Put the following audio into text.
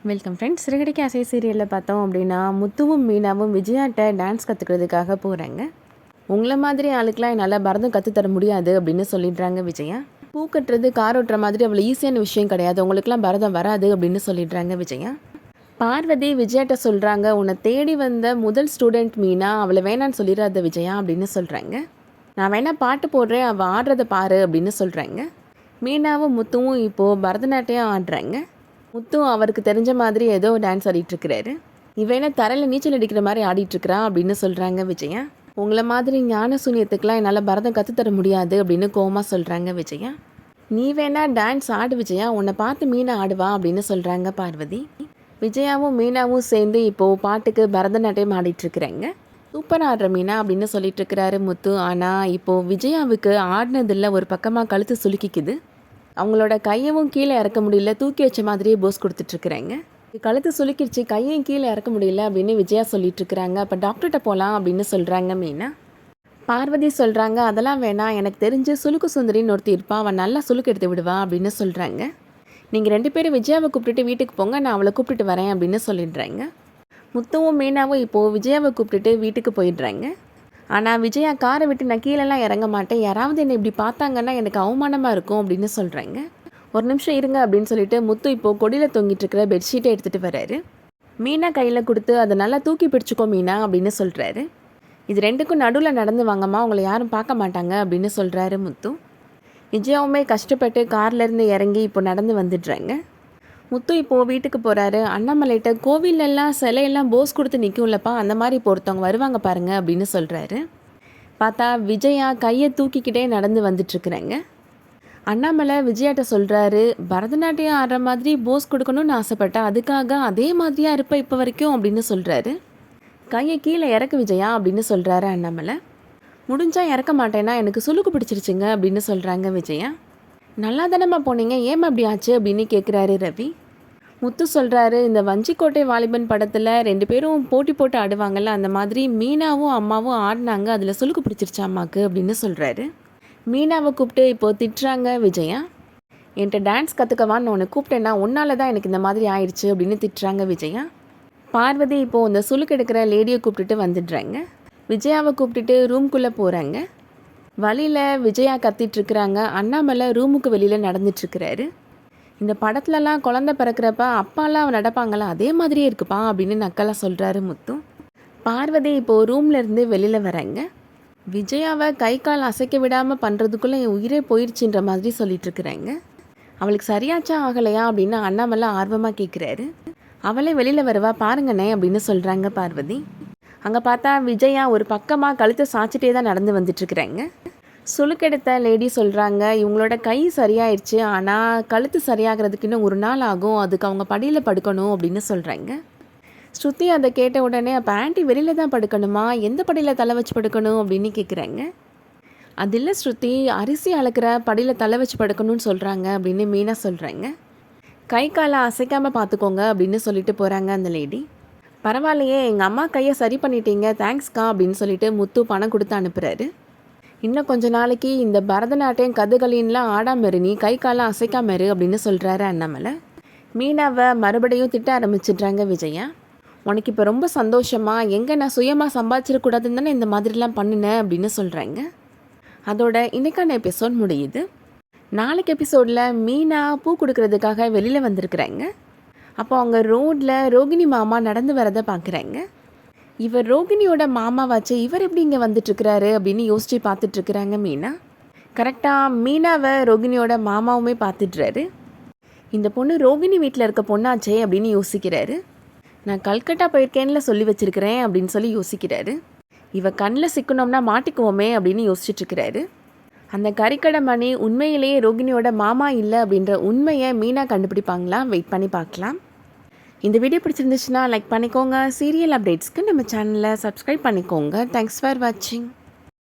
Welcome friends. சிறுகடிக்க ஆசை சீரியலில் பார்த்தோம் அப்படின்னா முத்துவும் மீனாவும் விஜயாட்ட டான்ஸ் கற்றுக்கிறதுக்காக போகிறாங்க. உங்களை மாதிரி ஆளுக்கெலாம் என்னால் பரதம் கற்றுத்தர முடியாது அப்படின்னு சொல்லிடுறாங்க விஜயா. பூ கட்டுறது கார் ஓட்டுற மாதிரி அவ்வளோ ஈஸியான விஷயம் கிடையாது, உங்களுக்குலாம் பரதம் வராது அப்படின்னு சொல்லிடுறாங்க விஜயா. பார்வதி விஜயாட்ட சொல்கிறாங்க, உன்னை தேடி வந்த முதல் ஸ்டூடெண்ட் மீனா, அவளை வேணான்னு சொல்லிடாத விஜயா அப்படின்னு சொல்கிறாங்க. நான் வேணா பாட்டு போடுறேன், அவள் ஆடுறதை பாரு அப்படின்னு சொல்கிறாங்க. மீனாவும் முத்துவும் இப்போது பரதநாட்டியம் ஆடுறாங்க. முத்து அவருக்கு தெரிஞ்ச மாதிரி ஏதோ டான்ஸ் ஆடிட்டுருக்கிறாரு. இவன தரையில் நீச்சல் அடிக்கிற மாதிரி ஆடிட்டுருக்கிறா அப்படின்னு சொல்கிறாங்க விஜயா. உங்களை மாதிரி ஞான சூன்யத்துக்கெலாம் என்னால் பரதம் கற்றுத்தர முடியாது அப்படின்னு கோமா சொல்கிறாங்க விஜயா. நீ வேணா டான்ஸ் ஆடு விஜயா, உன்னை பார்த்து மீனா ஆடுவா அப்படின்னு சொல்கிறாங்க பார்வதி. விஜயாவும் மீனாவும் சேர்ந்து இப்போது பாட்டுக்கு பரதநாட்டியம் ஆடிட்டுருக்குறாங்க. சூப்பராக ஆடுற மீனா அப்படின்னு சொல்லிட்டு இருக்கிறாரு முத்து. ஆனால் இப்போது விஜயாவுக்கு ஆடினதில் ஒரு பக்கமாக கழுத்து சுலுக்கிக்குது. அவங்களோட கையவும் கீழே இறக்க முடியல, தூக்கி வச்ச மாதிரியே போஸ் கொடுத்துட்ருக்குறாங்க. கழுத்து சுலுக்கிடுச்சு, கையும் கீழே இறக்க முடியல அப்படின்னு விஜயா சொல்லிட்டுருக்குறாங்க. அப்போ டாக்டர்கிட்ட போகலாம் அப்படின்னு சொல்கிறாங்க மீனா. பார்வதி சொல்கிறாங்க, அதெல்லாம் வேணாம், எனக்கு தெரிஞ்சு சுலுக்கு சுந்தரின்னு ஒருத்தி இருப்பா, அவன் நல்லா சுலுக்கு எடுத்து விடுவா அப்படின்னு சொல்கிறாங்க. நீங்கள் 2 பேரும் விஜயாவை கூப்பிட்டுட்டு வீட்டுக்கு போங்க, நான் அவளை கூப்பிட்டுட்டு வரேன் அப்படின்னு சொல்லிடுறாங்க. முத்துவும் மீனாவும் இப்போது விஜயாவை கூப்பிட்டுட்டு வீட்டுக்கு போயிடுறாங்க. ஆனால் விஜயா காரை விட்டு நான் கீழெல்லாம் இறங்க மாட்டேன், யாராவது என்னை இப்படி பார்த்தாங்கன்னா எனக்கு அவமானமாக இருக்கும் அப்படின்னு சொல்கிறாங்க. ஒரு நிமிஷம் இருங்க அப்படின்னு சொல்லிட்டு முத்து இப்போது கொடியில் தொங்கிட்டு இருக்கிற பெட்ஷீட்டை எடுத்துகிட்டு வர்றாரு. மீனா கையில் கொடுத்து அதை நல்லா தூக்கி பிடிச்சிக்கோ மீனா அப்படின்னு சொல்கிறாரு. இது 2க்கும் நடுவில் நடந்து வாங்கம்மா, உங்களை யாரும் பார்க்க மாட்டாங்க அப்படின்னு சொல்கிறாரு முத்து. விஜயாவுமே கஷ்டப்பட்டு கார்லேருந்து இறங்கி இப்போ நடந்து வந்துடுறாங்க. முத்து இப்போது வீட்டுக்கு போகிறாரு. அண்ணாமலைகிட்ட கோவிலெல்லாம் சிலையெல்லாம் போஸ் கொடுத்து நிற்கும்லப்பா, அந்த மாதிரி பொறுத்தவங்க வருவாங்க பாருங்க அப்படின்னு சொல்கிறாரு. பார்த்தா விஜயா கையை தூக்கிக்கிட்டே நடந்து வந்துட்டுருக்குறாங்க. அண்ணாமலை விஜயாட்ட சொல்கிறாரு, பரதநாட்டியம் ஆடுற மாதிரி போஸ் கொடுக்கணும்னு ஆசைப்பட்டா, அதுக்காக அதே மாதிரியாக இருப்ப இப்போ வரைக்கும் அப்படின்னு சொல்கிறாரு. கையை கீழே இறக்கு விஜயா அப்படின்னு சொல்கிறாரு அண்ணாமலை. முடிஞ்சால் இறக்க மாட்டேன்னா எனக்கு சுளுக்கு பிடிச்சிருச்சுங்க அப்படின்னு சொல்கிறாங்க விஜயா. நல்லா தானம்மா போனீங்க, ஏமா அப்படி ஆச்சு அப்படின்னு கேட்குறாரு ரவி. முத்து சொல்கிறாரு, இந்த வஞ்சிக்கோட்டை வாலிபன் படத்தில் 2 பேரும் போட்டி போட்டு ஆடுவாங்கள்ல, அந்த மாதிரி மீனாவும் அம்மாவும் ஆடினாங்க, அதில் சுளுக்கு பிடிச்சிருச்சா அம்மாவுக்கு அப்படின்னு சொல்கிறாரு. மீனாவை கூப்பிட்டு இப்போது திட்டுறாங்க விஜயா. என்கிட்ட டான்ஸ் கற்றுக்கவான்னு உன்னை கூப்பிட்டேன்னா உன்னால தான் எனக்கு இந்த மாதிரி ஆயிடுச்சு அப்படின்னு திட்டுறாங்க விஜயா. பார்வதி இப்போது இந்த சுளுக்கு எடுக்கிற லேடியை கூப்பிட்டுட்டு வந்துடுறாங்க. விஜயாவை கூப்பிட்டுட்டு ரூம்குள்ளே போகிறாங்க. வழியில் விஜயா கத்திட்டுருக்குறாங்க. அண்ணாமலை ரூமுக்கு வெளியில் நடந்துட்டுருக்கிறாரு. இந்த படத்துலலாம் குழந்தை பிறக்கிறப்ப அப்பாலாம் நடப்பாங்களா, அதே மாதிரியே இருக்குப்பா அப்படின்னு நக்கலாக சொல்கிறாரு முத்து. பார்வதி இப்போது ரூம்லேருந்து வெளியில் வராங்க. விஜயாவை கை கால் அசைக்க விடாமல் பண்ணுறதுக்குள்ளே என் உயிரே போயிடுச்சுன்ற மாதிரி சொல்லிட்டுருக்குறாங்க. அவளுக்கு சரியாச்சா ஆகலையா அப்படின்னு அண்ணாமலை ஆர்வமாக கேட்குறாரு. அவளே வெளியில் வருவா பாருங்கண்ணே அப்படின்னு சொல்கிறாங்க பார்வதி. அங்கே பார்த்தா விஜயா ஒரு பக்கமாக கழுத்தை சாய்ச்சிட்டே தான் நடந்து வந்துட்டுருக்குறாங்க. சுளுக்கெடுத்த லேடி சொல்கிறாங்க, இவங்களோட கை சரியாயிடுச்சு, ஆனால் கழுத்து சரியாகிறதுக்கு இன்னும் 1 நாள் ஆகும், அதுக்கு அவங்க படியில் படுக்கணும் அப்படின்னு சொல்கிறாங்க. ஸ்ருதி அதை கேட்ட உடனே, அப்போ ஆண்டி வெளியில் தான் படுக்கணுமா, எந்த படியில் தலை வச்சு படுக்கணும் அப்படின்னு கேட்குறாங்க. அது இல்லை ஸ்ருதி, அரிசி அளக்கிற படியில் தலை வச்சு படுக்கணும்னு சொல்கிறாங்க அப்படின்னு மீனா சொல்கிறாங்க. கை காலை அசைக்காமல் பார்த்துக்கோங்க அப்படின்னு சொல்லிட்டு போகிறாங்க அந்த லேடி. பரவாயில்லையே, எங்கள் அம்மா கையை சரி பண்ணிட்டீங்க, தேங்க்ஸ்க்கா அப்படின்னு சொல்லிட்டு முத்து பணம் கொடுத்து அனுப்புகிறாரு. இன்னும் கொஞ்ச நாளைக்கு இந்த பரதநாட்டியம் கதகளின்லாம் ஆடாமரு, நீ கை காலம் அசைக்காமரு அப்படின்னு சொல்கிறாரு அண்ணாமலை. மீனாவை மறுபடியும் திட்ட ஆரம்பிச்சிடுறாங்க விஜயா. உனக்கு இப்போ ரொம்ப சந்தோஷமா, எங்கே நான் சுயமாக சம்பாதிச்சிடக்கூடாதுன்னு தானே இந்த மாதிரிலாம் பண்ணினேன் அப்படின்னு சொல்கிறாங்க. அதோட இன்றைக்கான எபிசோட் முடியுது. நாளைக்கு எபிசோடில் மீனா பூ கொடுக்கறதுக்காக வெளியில் வந்திருக்கிறாங்க. அப்போ அவங்க ரோட்டில் ரோகிணி மாமா நடந்து வரதை பார்க்குறாங்க. இவர் ரோகிணியோட மாமாவாச்சு, இவர் எப்படி இங்கே வந்துட்டுருக்கிறாரு அப்படின்னு யோசித்து பார்த்துட்ருக்குறாங்க மீனா. கரெக்டாக மீனாவை ரோகிணியோட மாமாவுமே பார்த்துட்றாரு. இந்த பொண்ணு ரோகிணி வீட்டில் இருக்க பொண்ணாச்சே அப்படின்னு யோசிக்கிறாரு. நான் கல்கட்டா போயிருக்கேன்ல சொல்லி வச்சுருக்கிறேன் அப்படின்னு சொல்லி யோசிக்கிறாரு. இவ கண்ணில் சிக்கணும்னா மாட்டிக்குவோமே அப்படின்னு யோசிச்சுட்ருக்கிறாரு. அந்த கறிக்கடை மணி உண்மையிலேயே ரோகிணியோட மாமா இல்லை அப்படின்ற உண்மையை மீனா கண்டுபிடிப்பாங்களா, வெயிட் பண்ணி பார்க்கலாம். இந்த வீடியோ பிடிச்சிருந்துச்சுன்னா லைக் பண்ணிக்கோங்க. சீரியல் அப்டேட்ஸ்க்கு நம்ம சேனலை சப்ஸ்கிரைப் பண்ணிக்கோங்க. தேங்க்ஸ் ஃபார் வாட்சிங்.